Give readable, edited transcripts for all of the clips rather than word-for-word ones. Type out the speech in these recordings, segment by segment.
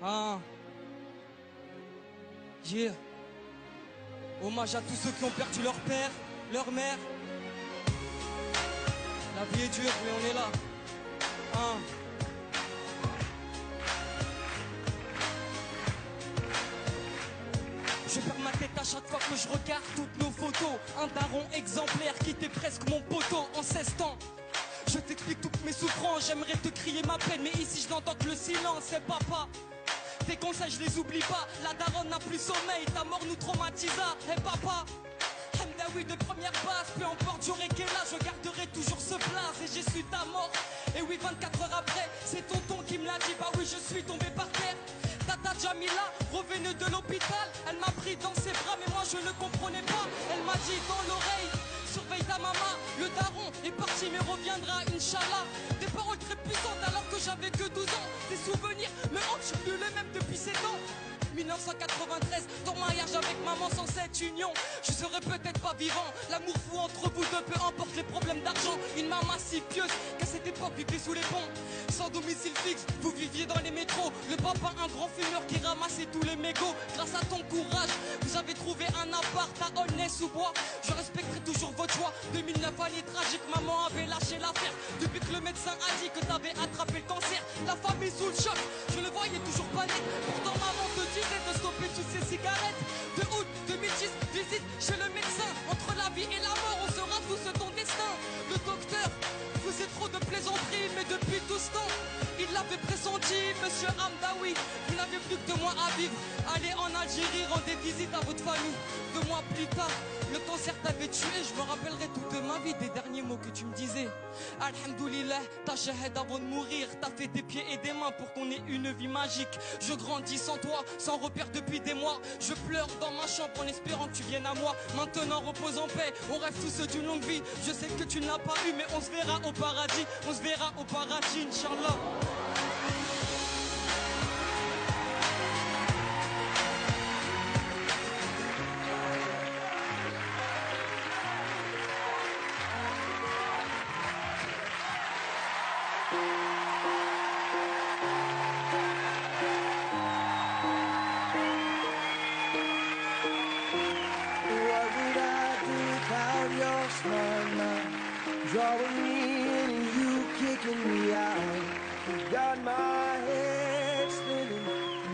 Ah. Yeah. Hommage à tous ceux qui ont perdu leur père, leur mère. La vie est dure, mais on est là. Ah. Je perds ma tête à chaque fois que je regarde toutes nos photos. Un daron exemplaire qui était presque mon poteau en 16 ans. Je t'explique toutes mes souffrances, j'aimerais te crier ma peine, mais ici je n'entends que le silence, c'est papa. Tes conseils je les oublie pas, la daronne n'a plus sommeil, ta mort nous traumatisa, papa. Hamdaoui de première base, peu importe j'aurai quel âge, je garderai toujours ce blaze et j'ai su ta mort. Et oui 24 heures après, c'est tonton qui me l'a dit, bah oui je suis tombé par terre. Tata Jamila, revenue de l'hôpital, elle m'a pris dans ses bras mais moi je ne comprenais pas. Elle m'a dit dans l'oreille, surveille ta maman, le daron est parti mais reviendra Inch'Allah. Des paroles très puissantes alors que j'avais que 12 ans. Des souvenirs me hantent, je suis plus le même depuis 7 ans. 1993, ton mariage avec maman sans cette union, je serais peut-être pas vivant. L'amour fou entre vous deux, peu importe les problèmes d'argent. Une maman si pieuse qu'à cette époque vivait sous les ponts. Sans domicile fixe, vous viviez dans les métros. Le papa un grand fumeur qui ramassait tous les mégots. Grâce à ton courage, vous avez trouvé un appart à Aulnay-sous-Bois. Je respecterai toujours votre choix. 2009 année tragique, maman avait lâché l'affaire. Depuis que le médecin a dit que t'avais attrapé le cancer. La famille sous le choc, je le voyais toujours pas net. Pourtant maman te disait de stopper toutes ces cigarettes. De août 2010, visite chez le médecin. Entre la vie et la mort, on sera tous ton destin. Le docteur faisait trop de plaisanteries, mais depuis tout ce temps, il l'avait pressenti, monsieur Hamdaoui. Vous n'avez plus que 2 mois à vivre. Allez en Algérie, rendez visite à votre famille. 2 mois plus tard, le cancer t'avait tué. Je me rappellerai toute ma vie des derniers mots que tu me disais. Alhamdoulilah, t'as shahid avant de mourir. T'as fait des pieds et des mains pour qu'on ait une vie magique. Je grandis sans toi, sans repère depuis des mois. Je pleure dans ma chambre en espérant que tu viennes à moi. Maintenant repose en paix, on rêve tous d'une longue vie. Je sais que tu ne l'as pas eu, mais on se verra au paradis. On se verra au paradis, Inch'Allah. Drawing me in and you kicking me out. You got my head spinning,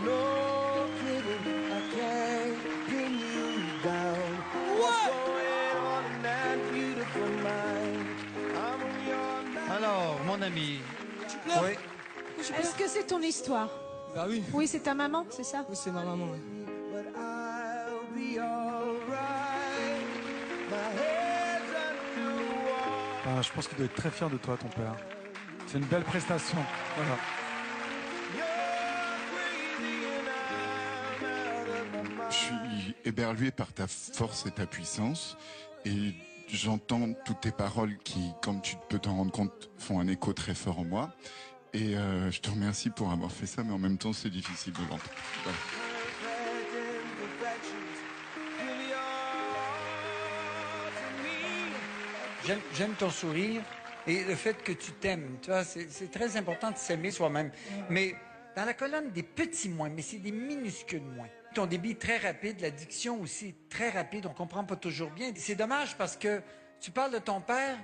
no kidding. I can't pin you down. What's going on in that beautiful mind? I'm on your mind. Alors, mon ami. Tu pleures? Oui. Est-ce que c'est ton histoire? Bah oui. Oui, c'est ta maman, c'est ça? Oui, c'est ma maman, oui. But I'll be alright. My head's underwater. Ah, je pense qu'il doit être très fier de toi, ton père. C'est une belle prestation. Voilà. Je suis éberlué par ta force et ta puissance et j'entends toutes tes paroles qui, comme tu peux t'en rendre compte, font un écho très fort en moi. Et je te remercie pour avoir fait ça, mais en même temps, c'est difficile de l'entendre. Voilà. J'aime ton sourire et le fait que tu t'aimes. Tu vois, c'est très important de s'aimer soi-même. Mais dans la colonne des petits moins, mais c'est des minuscules moins. Ton débit est très rapide, la diction aussi est très rapide, on comprend pas toujours bien. C'est dommage parce que tu parles de ton père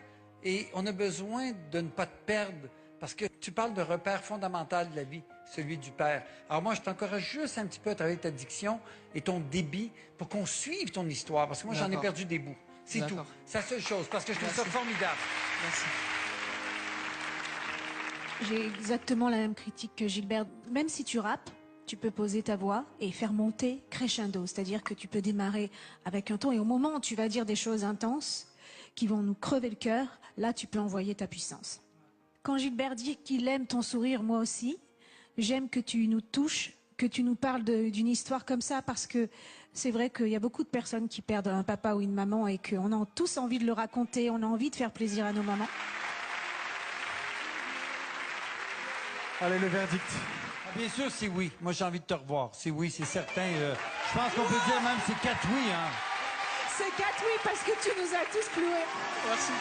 et on a besoin de ne pas te perdre parce que tu parles de repère fondamental de la vie, celui du père. Alors moi, je t'encourage juste un petit peu à travailler ta diction et ton débit pour qu'on suive ton histoire parce que moi, j'en ai perdu des bouts. C'est tout. C'est la seule chose, parce que je trouve ça formidable. Merci. J'ai exactement la même critique que Gilbert. Même si tu rappes, tu peux poser ta voix et faire monter crescendo. C'est-à-dire que tu peux démarrer avec un ton et au moment où tu vas dire des choses intenses qui vont nous crever le cœur, là, tu peux envoyer ta puissance. Quand Gilbert dit qu'il aime ton sourire, moi aussi, j'aime que tu nous touches, que tu nous parles d'une histoire comme ça parce que c'est vrai qu'il y a beaucoup de personnes qui perdent un papa ou une maman et qu'on a tous envie de le raconter, on a envie de faire plaisir à nos mamans. Allez, le verdict. Bien sûr, c'est oui. Moi, j'ai envie de te revoir. C'est oui, c'est certain. Je pense qu'on peut dire même c'est 4 oui. Hein. C'est 4 oui parce que tu nous as tous cloués. Merci.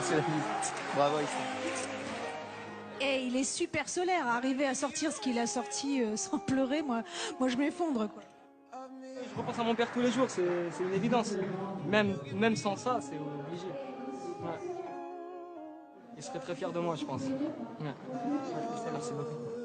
c'est la vie. Bravo Issa. Et il est super solaire, arriver à sortir ce qu'il a sorti sans pleurer, moi je m'effondre, quoi. Je repense à mon père tous les jours, c'est une évidence. Même sans ça, c'est obligé. Ouais. Il serait très fier de moi, je pense. Ouais. Merci beaucoup.